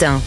matin.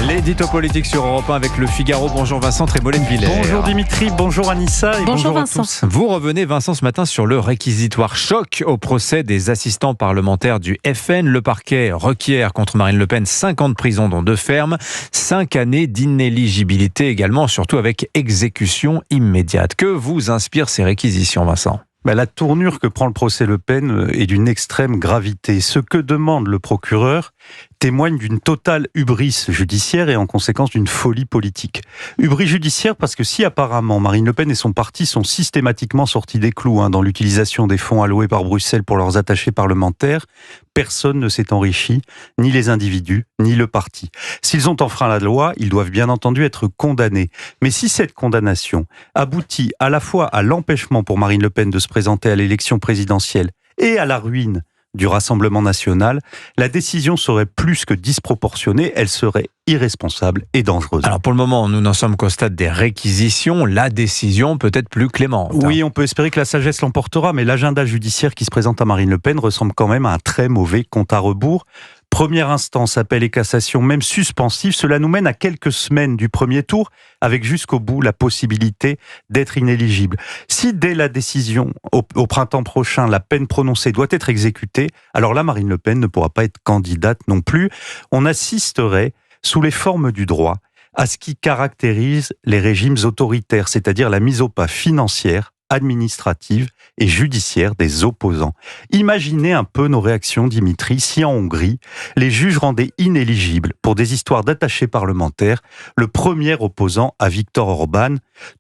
L'édito politique sur Europe 1 avec Le Figaro. Bonjour Vincent Trémollet-Villers. Bonjour Dimitri, bonjour Anissa et bonjour Vincent. à tous. Vous revenez Vincent ce matin sur le réquisitoire choc au procès des assistants parlementaires du FN. Le parquet requiert contre Marine Le Pen 5 ans de prison dont 2 fermes, 5 années d'inéligibilité également, surtout avec exécution immédiate. Que vous inspirent ces réquisitions Vincent ? La tournure que prend le procès Le Pen est d'une extrême gravité. Ce que demande le procureur témoigne d'une totale hubris judiciaire et en conséquence d'une folie politique. Hubris judiciaire parce que si apparemment Marine Le Pen et son parti sont systématiquement sortis des clous dans l'utilisation des fonds alloués par Bruxelles pour leurs attachés parlementaires, personne ne s'est enrichi, ni les individus, ni le parti. S'ils ont enfreint la loi, ils doivent bien entendu être condamnés. Mais si cette condamnation aboutit à la fois à l'empêchement pour Marine Le Pen de se présenter à l'élection présidentielle et à la ruine du Rassemblement national, la décision serait plus que disproportionnée, elle serait irresponsable et dangereuse. Alors pour le moment, nous n'en sommes qu'au stade des réquisitions. La décision peut être plus clémente. Oui, on peut espérer que la sagesse l'emportera, mais l'agenda judiciaire qui se présente à Marine Le Pen ressemble quand même à un très mauvais compte à rebours. Première instance, appel et cassation, même suspensif, cela nous mène à quelques semaines du premier tour, avec jusqu'au bout la possibilité d'être inéligible. Si dès la décision, au printemps prochain, la peine prononcée doit être exécutée, alors là, Marine Le Pen ne pourra pas être candidate non plus. On assisterait, sous les formes du droit, à ce qui caractérise les régimes autoritaires, c'est-à-dire la mise au pas financière, administrative et judiciaire des opposants. Imaginez un peu nos réactions, Dimitri, si en Hongrie, les juges rendaient inéligible pour des histoires d'attachés parlementaires le premier opposant à Viktor Orban.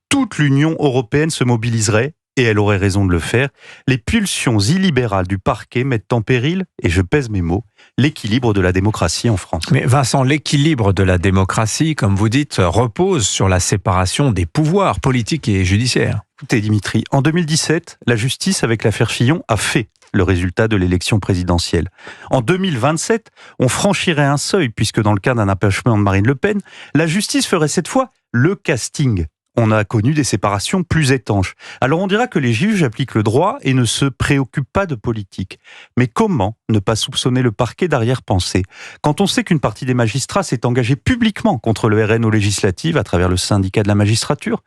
Toute l'Union européenne se mobiliserait, et elle aurait raison de le faire. Les pulsions illibérales du parquet mettent en péril, et je pèse mes mots, l'équilibre de la démocratie en France. Mais Vincent, l'équilibre de la démocratie, comme vous dites, repose sur la séparation des pouvoirs politiques et judiciaires. Écoutez Dimitri, en 2017, la justice avec l'affaire Fillon a fait le résultat de l'élection présidentielle. En 2027, on franchirait un seuil puisque dans le cas d'un empêchement de Marine Le Pen, la justice ferait cette fois le casting. On a connu des séparations plus étanches. Alors on dira que les juges appliquent le droit et ne se préoccupent pas de politique. Mais comment ne pas soupçonner le parquet d'arrière-pensée quand on sait qu'une partie des magistrats s'est engagée publiquement contre le RN aux législatives à travers le syndicat de la magistrature?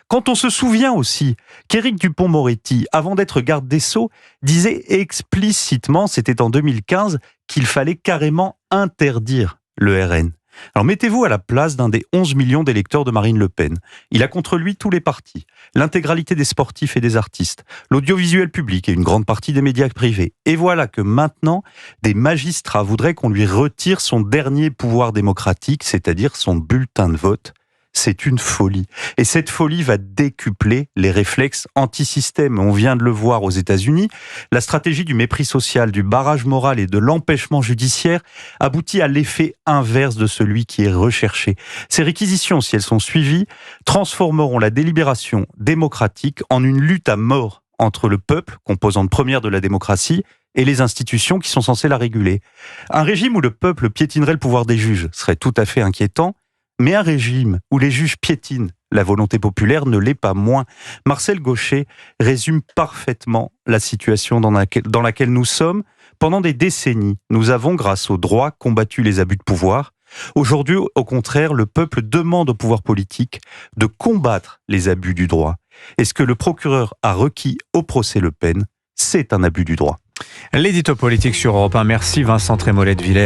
Quand on se souvient aussi qu'Éric Dupond-Moretti, avant d'être garde des Sceaux, disait explicitement, c'était en 2015, qu'il fallait carrément interdire le RN. Alors mettez-vous à la place d'un des 11 millions d'électeurs de Marine Le Pen. Il a contre lui tous les partis, l'intégralité des sportifs et des artistes, l'audiovisuel public et une grande partie des médias privés. Et voilà que maintenant, des magistrats voudraient qu'on lui retire son dernier pouvoir démocratique, c'est-à-dire son bulletin de vote. C'est une folie. Et cette folie va décupler les réflexes anti-système. On vient de le voir aux États-Unis. La stratégie du mépris social, du barrage moral et de l'empêchement judiciaire aboutit à l'effet inverse de celui qui est recherché. Ces réquisitions, si elles sont suivies, transformeront la délibération démocratique en une lutte à mort entre le peuple, composante première de la démocratie, et les institutions qui sont censées la réguler. Un régime où le peuple piétinerait le pouvoir des juges serait tout à fait inquiétant. Mais un régime où les juges piétinent la volonté populaire ne l'est pas moins. Marcel Gauchet résume parfaitement la situation dans laquelle nous sommes. Pendant des décennies, nous avons, grâce au droit, combattu les abus de pouvoir. Aujourd'hui, au contraire, le peuple demande au pouvoir politique de combattre les abus du droit. Et ce que le procureur a requis au procès Le Pen, c'est un abus du droit. L'édito politique sur Europe 1. Merci Vincent Trémollet-Villers.